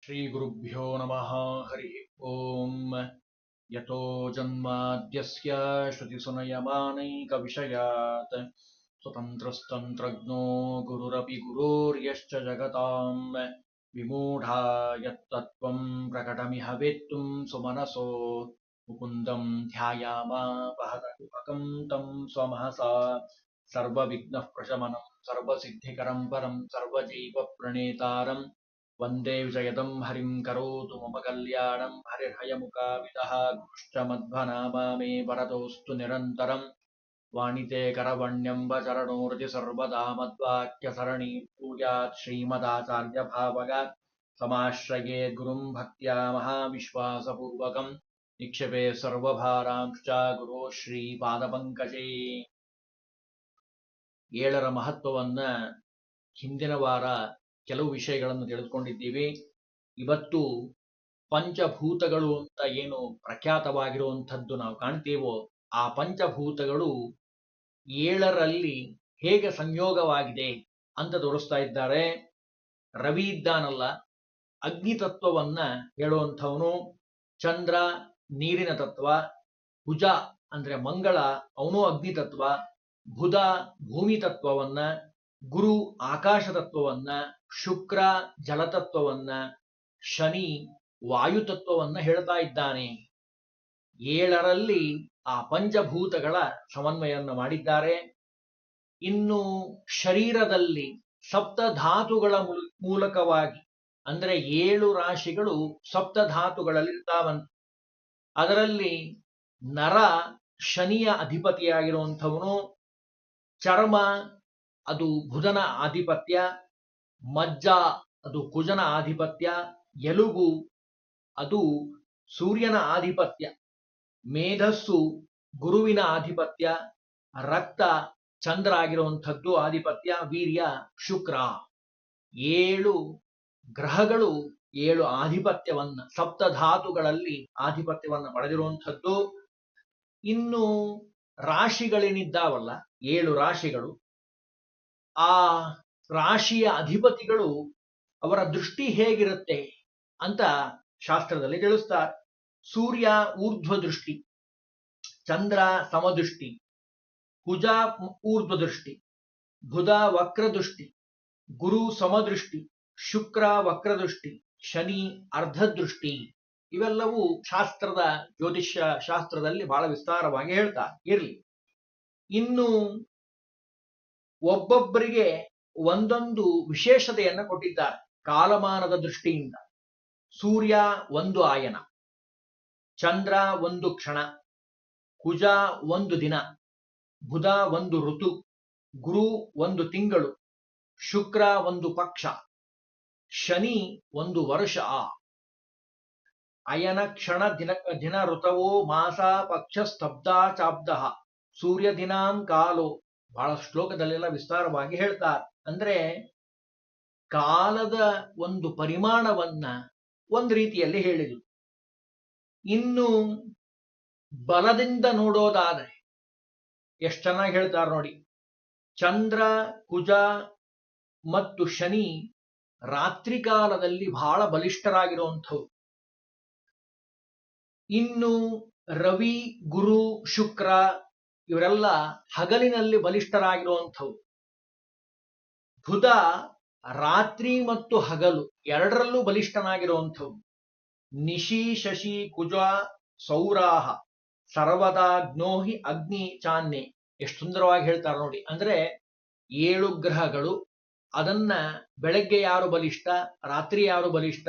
श्रीगुरुभ्यो नमः हरि ओम। यतो जन्माद्यस्य श्रुतिसुनयमानैकविषयात् स्वतन्त्रस्तन्त्रज्ञो गुरुरपि गुरोर्यश्च जगताम् विमूढा यत्तत्त्वं प्रकटमिह वेत्तुं सुमनसो मुकुन्दं ध्यायामा वहतकुहकं तं स्वमहसा सर्वविघ्नः प्रशमनं सर्वसिद्धिकरं परं सर्वजीवप्रणेतारम् वन्दे विजयदं हरिं करोतु मम कल्याणं हरिर्हयमुखाविदः गुरुश्च मध्वनामा मे वरदोऽस्तु निरन्तरम् वाणिते करवण्यम्ब चरणोरति सर्वदा मद्वाक्यसरणीं भूयात् श्रीमदाचार्यभावगात् समाश्रये गुरुं भक्त्या महाविश्वासपूर्वकं निक्षेपे सर्वभारांश्च गुरो ಶ್ರೀಪಾದಪಂಕಜೇ। ಏಳರ ಮಹತ್ವವನ್ನ ಹಿಂದಿನ ವಾರ ಕೆಲವು ವಿಷಯಗಳನ್ನು ತಿಳಿದುಕೊಂಡಿದ್ದೀವಿ. ಇವತ್ತು ಪಂಚಭೂತಗಳು ಅಂತ ಏನು ಪ್ರಖ್ಯಾತವಾಗಿರುವಂಥದ್ದು ನಾವು ಕಾಣ್ತೀವೋ ಆ ಪಂಚಭೂತಗಳು ಏಳರಲ್ಲಿ ಹೇಗೆ ಸಂಯೋಗವಾಗಿದೆ ಅಂತ ತೋರಿಸ್ತಾ ಇದ್ದಾರೆ. ರವಿ ಇದ್ದಾನಲ್ಲ, ಅಗ್ನಿ ತತ್ವವನ್ನ ಹೇಳುವಂಥವನು, ಚಂದ್ರ ನೀರಿನ ತತ್ವ, ಕುಜ ಅಂದ್ರೆ ಮಂಗಳ ಅವನು ಅಗ್ನಿ ತತ್ವ, ಬುಧ ಭೂಮಿ ತತ್ವವನ್ನ, ಗುರು ಆಕಾಶ ತತ್ವವನ್ನ, ಶುಕ್ರ ಜಲತತ್ವವನ್ನ, ಶನಿ ವಾಯುತತ್ವವನ್ನ ಹೇಳ್ತಾ ಇದ್ದಾನೆ. ಏಳರಲ್ಲಿ ಆ ಪಂಚಭೂತಗಳ ಸಮನ್ವಯವನ್ನು ಮಾಡಿದ್ದಾರೆ. ಇನ್ನು ಶರೀರದಲ್ಲಿ ಸಪ್ತಧಾತುಗಳ ಮೂಲಕವಾಗಿ ಅಂದ್ರೆ 7 ರಾಶಿಗಳು ಸಪ್ತಧಾತುಗಳಲ್ಲಿರ್ತಾವಂತೆ. ಅದರಲ್ಲಿ ನರ ಶನಿಯ ಅಧಿಪತಿಯಾಗಿರುವಂಥವನು, ಚರ್ಮ ಅದು ಬುಧನ ಆಧಿಪತ್ಯ, ಮಜ್ಜ ಅದು ಕುಜನ ಆಧಿಪತ್ಯ, ಎಲುಬು ಅದು ಸೂರ್ಯನ ಆಧಿಪತ್ಯ, ಮೇಧಸ್ಸು ಗುರುವಿನ ಆಧಿಪತ್ಯ, ರಕ್ತ ಚಂದ್ರ ಆಗಿರುವಂಥದ್ದು ಆಧಿಪತ್ಯ, ವೀರ್ಯ ಶುಕ್ರ. 7 ಗ್ರಹಗಳು 7 ಆಧಿಪತ್ಯವನ್ನ ಸಪ್ತಧಾತುಗಳಲ್ಲಿ ಆಧಿಪತ್ಯವನ್ನ ಪಡೆದಿರುವಂಥದ್ದು. ಇನ್ನು ರಾಶಿಗಳೇನಿದ್ದಾವಲ್ಲ 7 ರಾಶಿಗಳು, ಆ ರಾಶಿಯ ಅಧಿಪತಿಗಳು ಅವರ ದೃಷ್ಟಿ ಹೇಗಿರುತ್ತೆ ಅಂತ ಶಾಸ್ತ್ರದಲ್ಲಿ ತಿಳಿಸ್ತಾರೆ. ಸೂರ್ಯ ಊರ್ಧ್ವ ದೃಷ್ಟಿ, ಚಂದ್ರ ಸಮದೃಷ್ಟಿ, ಕುಜ ಊರ್ಧ್ವ ದೃಷ್ಟಿ, ಬುಧ ವಕ್ರದೃಷ್ಟಿ, ಗುರು ಸಮದೃಷ್ಟಿ, ಶುಕ್ರ ವಕ್ರದೃಷ್ಟಿ, ಶನಿ ಅರ್ಧದೃಷ್ಟಿ. ಇವೆಲ್ಲವೂ ಶಾಸ್ತ್ರದ ಜ್ಯೋತಿಷ್ಯ ಶಾಸ್ತ್ರದಲ್ಲಿ ಬಹಳ ವಿಸ್ತಾರವಾಗಿ ಹೇಳ್ತಾರೆ. ಇರಲಿ, ಇನ್ನು ಒಬ್ಬೊಬ್ಬರಿಗೆ ಒಂದೊಂದು ವಿಶೇಷತೆಯನ್ನು ಕೊಟ್ಟಿದ್ದಾರೆ ಕಾಲಮಾನದ ದೃಷ್ಟಿಯಿಂದ. ಸೂರ್ಯ 1 ಆಯನ, ಚಂದ್ರ 1 ಕ್ಷಣ, ಕುಜ 1 ದಿನ, ಬುಧ 1 ಋತು, ಗುರು 1 ತಿಂಗಳು, ಶುಕ್ರ 1 ಪಕ್ಷ, ಶನಿ 1 ವರ್ಷ. ಅಯನ ಕ್ಷಣ ದಿನ ಋತವೋ ಮಾಸ ಪಕ್ಷ ಸ್ತಬ್ಧ ಚಾಬ್ದ ಸೂರ್ಯ ದಿನಾಂ ಕಾಲೋ. ಬಹಳ ಶ್ಲೋಕದಲ್ಲೆಲ್ಲ ವಿಸ್ತಾರವಾಗಿ ಹೇಳ್ತಾರೆ. ಅಂದ್ರೆ ಕಾಲದ ಒಂದು ಪರಿಮಾಣವನ್ನ ಒಂದು ರೀತಿಯಲ್ಲಿ ಹೇಳಿದರು. ಇನ್ನು ಬಲದಿಂದ ನೋಡೋದಾದ್ರೆ ಎಷ್ಟು ಚೆನ್ನಾಗಿ ಹೇಳ್ತಾರೆ ನೋಡಿ. ಚಂದ್ರ ಕುಜ ಮತ್ತು ಶನಿ ರಾತ್ರಿ ಕಾಲದಲ್ಲಿ ಬಹಳ ಬಲಿಷ್ಠರಾಗಿರುವಂಥವು. ಇನ್ನು ರವಿ ಗುರು ಶುಕ್ರ ಇವರೆಲ್ಲ ಹಗಲಿನಲ್ಲಿ ಬಲಿಷ್ಠರಾಗಿರುವಂಥವು. ಬುಧ ರಾತ್ರಿ ಮತ್ತು ಹಗಲು ಎರಡರಲ್ಲೂ ಬಲಿಷ್ಠನಾಗಿರುವಂಥವು. ನಿಶಿ ಶಶಿ ಕುಜ ಸೌರಾಹ ಸರ್ವದಾಗ್ನೋಹಿ ಅಗ್ನಿ ಚಾನ್ಯೆ. ಎಷ್ಟು ಸುಂದರವಾಗಿ ಹೇಳ್ತಾರೆ ನೋಡಿ. ಅಂದ್ರೆ 7 ಗ್ರಹಗಳು, ಅದನ್ನ ಬೆಳಗ್ಗೆ ಯಾರು ಬಲಿಷ್ಠ, ರಾತ್ರಿ ಯಾರು ಬಲಿಷ್ಠ,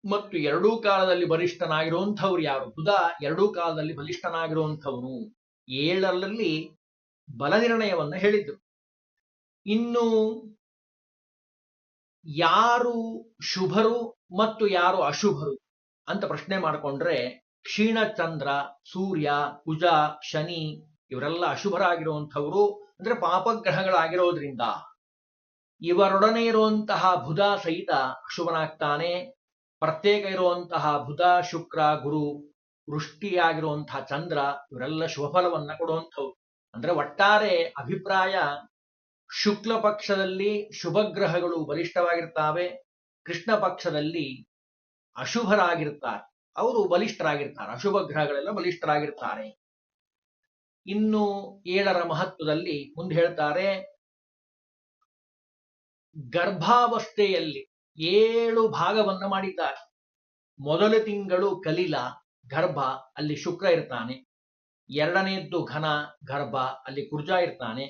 ಮತ್ತು 2 ಕಾಲದಲ್ಲಿ ಬಲಿಷ್ಠನಾಗಿರುವಂಥವ್ರು ಯಾರು, ಬುಧ 2 ಕಾಲದಲ್ಲಿ ಬಲಿಷ್ಠನಾಗಿರುವಂಥವನು. 7ರಲ್ಲಿ ಬಲ ನಿರ್ಣಯವನ್ನ ಹೇಳಿದ್ರು. ಇನ್ನು ಯಾರು ಶುಭರು ಮತ್ತು ಯಾರು ಅಶುಭರು ಅಂತ ಪ್ರಶ್ನೆ ಮಾಡಿಕೊಂಡ್ರೆ, ಕ್ಷೀಣಚಂದ್ರ ಸೂರ್ಯ ಕುಜ ಶನಿ ಇವರೆಲ್ಲ ಅಶುಭರಾಗಿರುವಂಥವರು. ಅಂದ್ರೆ ಪಾಪಗ್ರಹಗಳಾಗಿರೋದ್ರಿಂದ ಇವರೊಡನೆ ಇರುವಂತಹ ಬುಧ ಸಹಿತ ಅಶುಭನಾಗ್ತಾನೆ. ಪ್ರತ್ಯೇಕ ಇರುವಂತಹ ಬುಧ ಶುಕ್ರ ಗುರು ವೃಷ್ಟಿಯಾಗಿರುವಂತಹ ಚಂದ್ರ ಇವರೆಲ್ಲ ಶುಭ ಫಲವನ್ನ ಕೊಡುವಂಥವ್ರು. ಅಂದ್ರೆ ಒಟ್ಟಾರೆ ಅಭಿಪ್ರಾಯ, ಶುಕ್ಲ ಪಕ್ಷದಲ್ಲಿ ಶುಭ ಗ್ರಹಗಳು ಬಲಿಷ್ಠವಾಗಿರ್ತಾವೆ, ಕೃಷ್ಣ ಪಕ್ಷದಲ್ಲಿ ಅಶುಭರಾಗಿರ್ತಾರೆ, ಅವರು ಬಲಿಷ್ಠರಾಗಿರ್ತಾರೆ. ಅಶುಭ ಗ್ರಹಗಳೆಲ್ಲ ಬಲಿಷ್ಠರಾಗಿರ್ತಾರೆ. ಇನ್ನು 7ರ ಮಹತ್ವದಲ್ಲಿ ಮುಂದೆ ಹೇಳ್ತಾರೆ, ಗರ್ಭಾವಸ್ಥೆಯಲ್ಲಿ 7 ಭಾಗವನ್ನ ಮಾಡಿದ್ದಾರೆ. ಮೊದಲ ತಿಂಗಳು ಕಲಿಲ ಗರ್ಭ, ಅಲ್ಲಿ ಶುಕ್ರ ಇರ್ತಾನೆ. 2ನೇದ್ದು ಘನ ಗರ್ಭ, ಅಲ್ಲಿ ಕುರ್ಜ ಇರ್ತಾನೆ.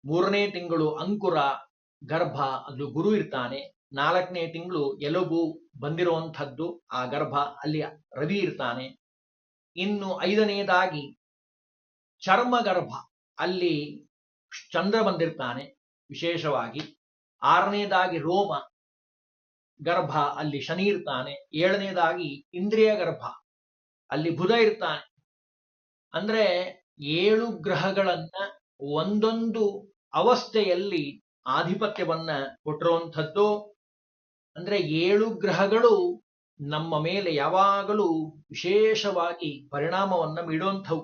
3ನೇ ತಿಂಗಳು ಅಂಕುರ ಗರ್ಭ, ಅದು ಗುರು ಇರ್ತಾನೆ. 4ನೇ ತಿಂಗಳು ಎಲುಬು ಬಂದಿರುವಂಥದ್ದು ಆ ಗರ್ಭ, ಅಲ್ಲಿ ರವಿ ಇರ್ತಾನೆ. ಇನ್ನು 5ನೇದಾಗಿ ಚರ್ಮ ಗರ್ಭ, ಅಲ್ಲಿ ಚಂದ್ರ ಬಂದಿರ್ತಾನೆ ವಿಶೇಷವಾಗಿ. 6ನೇದಾಗಿ ರೋಮ ಗರ್ಭ, ಅಲ್ಲಿ ಶನಿ ಇರ್ತಾನೆ. 7ನೇದಾಗಿ ಇಂದ್ರಿಯ ಗರ್ಭ, ಅಲ್ಲಿ ಬುಧ ಇರ್ತಾನೆ. ಅಂದ್ರೆ 7 ಗ್ರಹಗಳನ್ನ ಒಂದೊಂದು ಅವಸ್ಥೆಯಲ್ಲಿ ಆಧಿಪತ್ಯವನ್ನ ಕೊಟ್ಟಿರುವಂಥದ್ದು. ಅಂದ್ರೆ 7 ಗ್ರಹಗಳು ನಮ್ಮ ಮೇಲೆ ಯಾವಾಗಲೂ ವಿಶೇಷವಾಗಿ ಪರಿಣಾಮವನ್ನ ಬೀಳುವಂಥವು.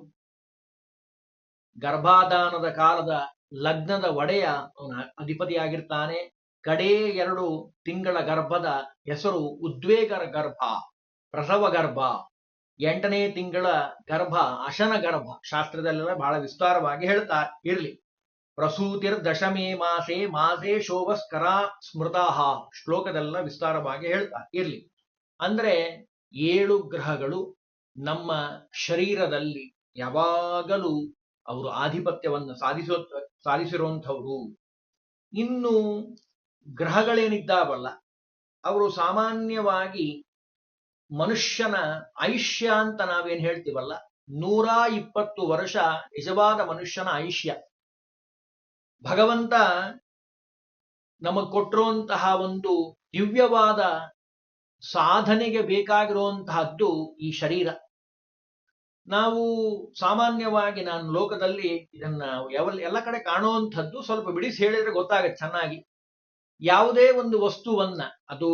ಗರ್ಭಾಧಾನದ ಕಾಲದ ಲಗ್ನದ ಒಡೆಯ ಅವನ ಅಧಿಪತಿಯಾಗಿರ್ತಾನೆ. ಕಡೇ 2 ತಿಂಗಳ ಗರ್ಭದ ಹೆಸರು ಉದ್ವೇಗ ಗರ್ಭ, ಪ್ರಸವ ಗರ್ಭ. 8ನೇ ತಿಂಗಳ ಗರ್ಭ ಅಶನ ಗರ್ಭ. ಶಾಸ್ತ್ರದಲ್ಲೆಲ್ಲ ಬಹಳ ವಿಸ್ತಾರವಾಗಿ ಹೇಳ್ತಾರೆ. ಇರ್ಲಿ, ಪ್ರಸೂತಿರ್ ದಶಮೇ ಮಾಸೆ ಮಾಸೆ ಶೋಭಸ್ಕರ ಸ್ಮೃತಃ, ಶ್ಲೋಕದೆಲ್ಲ ವಿಸ್ತಾರವಾಗಿ ಹೇಳ್ತಾರೆ. ಇರ್ಲಿ, ಅಂದ್ರೆ 7 ಗ್ರಹಗಳು ನಮ್ಮ ಶರೀರದಲ್ಲಿ ಯಾವಾಗಲೂ ಅವರು ಆಧಿಪತ್ಯವನ್ನು ಸಾಧಿಸಿರುವಂಥವ್ರು. ಇನ್ನು ಗ್ರಹಗಳೇನಿದ್ದಾವಲ್ಲ, ಅವರು ಸಾಮಾನ್ಯವಾಗಿ ಮನುಷ್ಯನ ಆಯುಷ್ಯ ಅಂತ ನಾವೇನ್ ಹೇಳ್ತೀವಲ್ಲ, 120 ವರ್ಷ ನಿಜವಾದ ಮನುಷ್ಯನ ಆಯುಷ್ಯ. ಭಗವಂತ ನಮಗ್ ಕೊಟ್ಟಿರುವಂತಹ ಒಂದು ದಿವ್ಯವಾದ ಸಾಧನೆಗೆ ಬೇಕಾಗಿರುವಂತಹದ್ದು ಈ ಶರೀರ. ನಾವು ಸಾಮಾನ್ಯವಾಗಿ ನಾನು ಲೋಕದಲ್ಲಿ ಇದನ್ನ ಎಲ್ಲ ಕಡೆ ಕಾಣುವಂಥದ್ದು, ಸ್ವಲ್ಪ ಬಿಡಿಸಿ ಹೇಳಿದ್ರೆ ಗೊತ್ತಾಗತ್ತೆ ಚೆನ್ನಾಗಿ. ಯಾವುದೇ ಒಂದು ವಸ್ತುವನ್ನ, ಅದು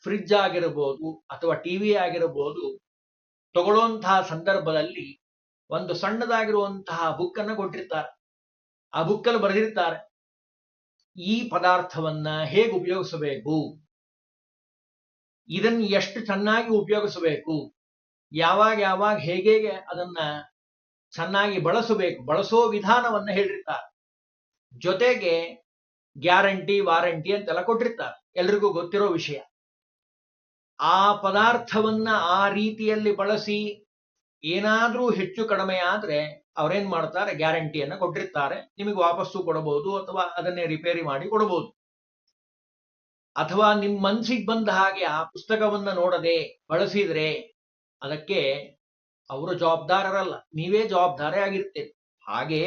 ಫ್ರಿಡ್ಜ್ ಆಗಿರಬಹುದು ಅಥವಾ ಟಿವಿ ಆಗಿರಬಹುದು, ತಗೊಳ್ಳುವಂತಹ ಸಂದರ್ಭದಲ್ಲಿ ಒಂದು ಸಣ್ಣದಾಗಿರುವಂತಹ ಬುಕ್ಕನ್ನು ಕೊಟ್ಟಿರ್ತಾರೆ. ಆ ಬುಕ್ಕಲ್ಲಿ ಬರೆದಿರ್ತಾರೆ ಈ ಪದಾರ್ಥವನ್ನ ಹೇಗೆ ಉಪಯೋಗಿಸಬೇಕು, ಇದನ್ನು ಎಷ್ಟು ಚೆನ್ನಾಗಿ ಉಪಯೋಗಿಸಬೇಕು, ಯಾವಾಗ ಹೇಗೆ ಅದನ್ನ ಚೆನ್ನಾಗಿ ಬಳಸಬೇಕು, ಬಳಸೋ ವಿಧಾನವನ್ನ ಹೇಳಿರ್ತಾರೆ. ಜೊತೆಗೆ ಗ್ಯಾರಂಟಿ ವಾರಂಟಿ ಅಂತೆಲ್ಲ ಕೊಟ್ಟಿರ್ತಾರೆ, ಎಲ್ರಿಗೂ ಗೊತ್ತಿರೋ ವಿಷಯ. ಆ ಪದಾರ್ಥವನ್ನ ಆ ರೀತಿಯಲ್ಲಿ ಬಳಸಿ ಏನಾದ್ರೂ ಹೆಚ್ಚು ಕಡಿಮೆ ಆದ್ರೆ ಅವ್ರೇನ್ ಮಾಡ್ತಾರೆ, ಗ್ಯಾರಂಟಿಯನ್ನ ಕೊಟ್ಟಿರ್ತಾರೆ. ನಿಮಗೆ ವಾಪಸ್ಸು ಕೊಡಬಹುದು ಅಥವಾ ಅದನ್ನೇ ರಿಪೇರಿ ಮಾಡಿ ಕೊಡಬಹುದು. ಅಥವಾ ನಿಮ್ಮ ಮನ್ಸಿಗೆ ಬಂದ ಹಾಗೆ ಆ ಪುಸ್ತಕವನ್ನ ನೋಡದೆ ಬಳಸಿದ್ರೆ ಅದಕ್ಕೆ ಅವರು ಜವಾಬ್ದಾರರಲ್ಲ, ನೀವೇ ಜವಾಬ್ದಾರಿ ಆಗಿರ್ತೀರಿ. ಹಾಗೆ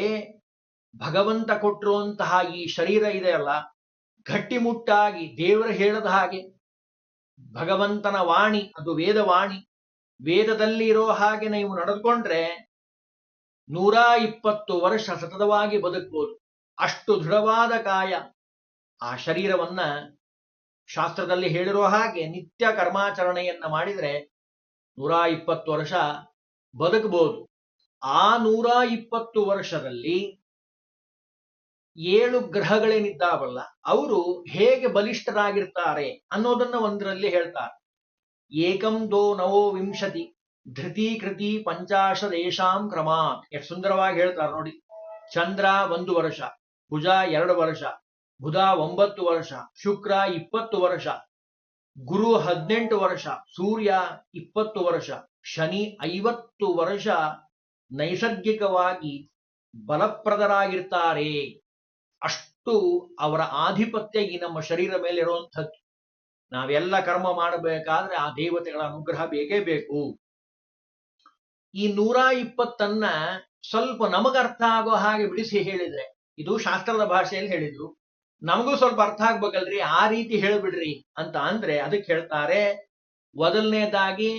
ಭಗವಂತ ಕೊಟ್ಟಿರುವಂತಹ ಈ ಶರೀರ ಇದೆಯಲ್ಲ, ಗಟ್ಟಿಮುಟ್ಟಾಗಿ ದೇವರು ಹೇಳದ ಹಾಗೆ ಭಗವಂತನ ವಾಣಿ, ಅದು ವೇದವಾಣಿ, ವೇದದಲ್ಲಿ ಇರೋ ಹಾಗೆ ನೀವು ನಡೆದುಕೊಂಡ್ರೆ 120 ವರ್ಷ ಸತತವಾಗಿ ಬದುಕಬಹುದು. ಅಷ್ಟು ದೃಢವಾದ ಕಾಯ. ಆ ಶರೀರವನ್ನ ಶಾಸ್ತ್ರದಲ್ಲಿ ಹೇಳಿರೋ ಹಾಗೆ ನಿತ್ಯ ಕರ್ಮಾಚರಣೆಯನ್ನ ಮಾಡಿದ್ರೆ 120 ವರ್ಷ ಬದುಕಬಹುದು. ಆ 120 ವರ್ಷದಲ್ಲಿ 7 ಗ್ರಹಗಳೇನಿದ್ದಾವಲ್ಲ, ಅವರು ಹೇಗೆ ಬಲಿಷ್ಠರಾಗಿರ್ತಾರೆ ಅನ್ನೋದನ್ನ ಒಂದರಲ್ಲಿ ಹೇಳ್ತಾರೆ. ಏಕಂ ದೋ ನವೋ ವಿಂಶತಿ ಧೃತಿ ಕೃತಿ ಪಂಚಾಶದೇಶಾಂ ಕ್ರಮಾತ್. ಎಷ್ಟು ಸುಂದರವಾಗಿ ಹೇಳ್ತಾರೆ ನೋಡಿ. ಚಂದ್ರ 1 ವರ್ಷ, ಕುಜ 2 ವರ್ಷ, ಬುಧ 9 ವರ್ಷ, ಶುಕ್ರ 20 ವರ್ಷ, ಗುರು 18 ವರ್ಷ, ಸೂರ್ಯ 20 ವರ್ಷ, ಶನಿ 50 ವರ್ಷ ನೈಸರ್ಗಿಕವಾಗಿ ಬಲಪ್ರದರಾಗಿರ್ತಾರೆ. ಅಷ್ಟು ಅವರ ಆಧಿಪತ್ಯ ಈ ನಮ್ಮ ಶರೀರ ಮೇಲೆ ಇರುವಂಥದ್ದು. ನಾವೆಲ್ಲ ಕರ್ಮ ಮಾಡಬೇಕಾದ್ರೆ ಆ ದೇವತೆಗಳ ಅನುಗ್ರಹ ಬೇಕೇ ಬೇಕು. ಈ 120 ಸ್ವಲ್ಪ ನಮಗರ್ಥ ಆಗೋ ಹಾಗೆ ಬಿಡಿಸಿ ಹೇಳಿದ್ರೆ, ಇದು ಶಾಸ್ತ್ರದ ಭಾಷೆಯಲ್ಲಿ ಹೇಳಿದ್ರು, ನಮಗೂ ಸ್ವಲ್ಪ ಅರ್ಥ ಆಗ್ಬೇಕಲ್ರಿ, ಆ ರೀತಿ ಹೇಳ್ಬಿಡ್ರಿ ಅಂತ ಅಂದ್ರೆ ಅದಕ್ಕೆ ಹೇಳ್ತಾರೆ, ಮೊದಲನೇದಾಗಿ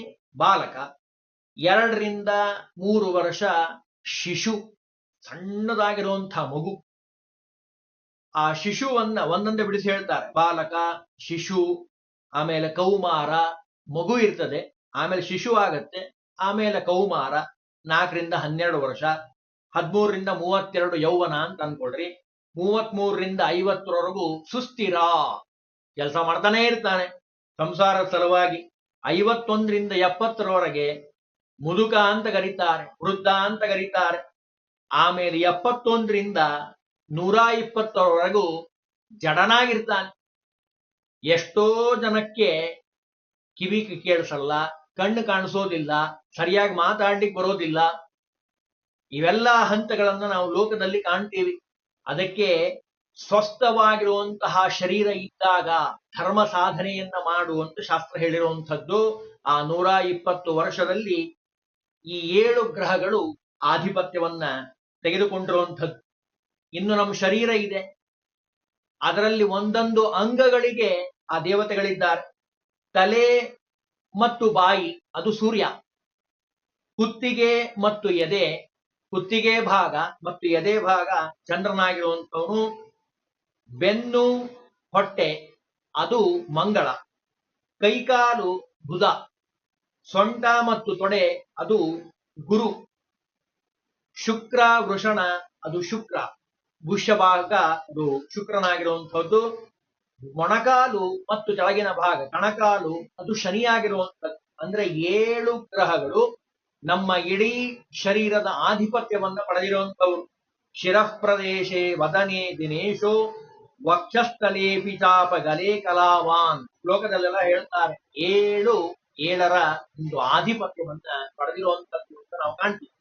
ಬಾಲಕ, 2 ರಿಂದ 3 ವರ್ಷ ಶಿಶು, ಸಣ್ಣದಾಗಿರುವಂತಹ ಮಗು. ಆ ಶಿಶುವನ್ನ ಒಂದೊಂದೇ ಬಿಡಿಸಿ ಹೇಳ್ತಾರೆ. ಬಾಲಕ, ಶಿಶು, ಆಮೇಲೆ ಕೌಮಾರ, ಮಗು ಇರ್ತದೆ, ಆಮೇಲೆ ಶಿಶು ಆಗತ್ತೆ, ಆಮೇಲೆ ಕೌಮಾರ 4 ರಿಂದ 12 ವರ್ಷ, 13 ರಿಂದ 32 ಯೌವನ ಅಂತ ಅನ್ಕೊಳ್ರಿ, 33 ರಿಂದ 50 ಸುಸ್ಥಿರ, ಕೆಲಸ ಮಾಡ್ತಾನೆ ಇರ್ತಾನೆ ಸಂಸಾರದ ಸಲುವಾಗಿ. 51ರಿಂದ 70ರವರೆಗೆ ಮುದುಕ ಅಂತ ಕರೀತಾರೆ, ವೃದ್ಧ ಅಂತ ಕರೀತಾರೆ. ಆಮೇಲೆ 71ರಿಂದ 120ರವರೆಗೂ ಜಡನಾಗಿರ್ತಾನೆ. ಎಷ್ಟೋ ಜನಕ್ಕೆ ಕಿವಿ ಕೇಳಿಸಲ್ಲ, ಕಣ್ಣು ಕಾಣಿಸೋದಿಲ್ಲ, ಸರಿಯಾಗಿ ಮಾತಾಡ್ಲಿಕ್ಕೆ ಬರೋದಿಲ್ಲ. ಇವೆಲ್ಲ ಹಂತಗಳನ್ನ ನಾವು ಲೋಕದಲ್ಲಿ ಕಾಣ್ತೀವಿ. ಅದಕ್ಕೆ ಸ್ವಸ್ಥವಾಗಿರುವಂತಹ ಶರೀರ ಇದ್ದಾಗ ಧರ್ಮ ಸಾಧನೆಯನ್ನ ಮಾಡುವಂತ ಶಾಸ್ತ್ರ ಹೇಳಿರುವಂಥದ್ದು. ಆ 120 ವರ್ಷದಲ್ಲಿ ಈ 7 ಗ್ರಹಗಳು ಆಧಿಪತ್ಯವನ್ನ ತೆಗೆದುಕೊಂಡಿರುವಂಥದ್ದು. ಇನ್ನು ನಮ್ಮ ಶರೀರ ಇದೆ, ಅದರಲ್ಲಿ ಒಂದೊಂದು ಅಂಗಗಳಿಗೆ ಆ ದೇವತೆಗಳಿದ್ದಾರೆ. ತಲೆ ಮತ್ತು ಬಾಯಿ ಅದು ಸೂರ್ಯ, ಕುತ್ತಿಗೆ ಮತ್ತು ಎದೆ, ಕುತ್ತಿಗೆ ಭಾಗ ಮತ್ತು ಎದೆ ಭಾಗ ಚಂದ್ರನಾಗಿರುವಂಥವನು, ಬೆನ್ನು ಹೊಟ್ಟೆ ಅದು ಮಂಗಳ, ಕೈಕಾಲು ಬುಧ, ಸೊಂಟ ಮತ್ತು ತೊಡೆ ಅದು ಗುರು, ಶುಕ್ರ ವೃಷಣ ಅದು ಶುಕ್ರ, ಗುಷ್ಯಭಾಗ ಅದು ಶುಕ್ರನಾಗಿರುವಂಥದ್ದು, ಮೊಣಕಾಲು ಮತ್ತು ಕೆಳಗಿನ ಭಾಗ ಕಣಕಾಲು ಅದು ಶನಿಯಾಗಿರುವಂಥದ್ದು. ಅಂದ್ರೆ 7 ಗ್ರಹಗಳು ನಮ್ಮ ಇಡೀ ಶರೀರದ ಆಧಿಪತ್ಯವನ್ನ ಪಡೆದಿರುವಂಥವ್ರು. ಶಿರಃ ಪ್ರದೇಶೆ ವದನೆ ದಿನೇಶೋ ವಕ್ಷಸ್ಥಲೇಪಿ ಚಾಪ ಗಲೆ ಕಲಾವಾನ್. ಶ್ಲೋಕದಲ್ಲೆಲ್ಲ ಹೇಳ್ತಾರೆ 7 7ರ ಒಂದು ಆಧಿಪತ್ಯವನ್ನ ಪಡೆದಿರುವಂಥದ್ದು ಅಂತ ನಾವು ಕಾಣ್ತೀವಿ.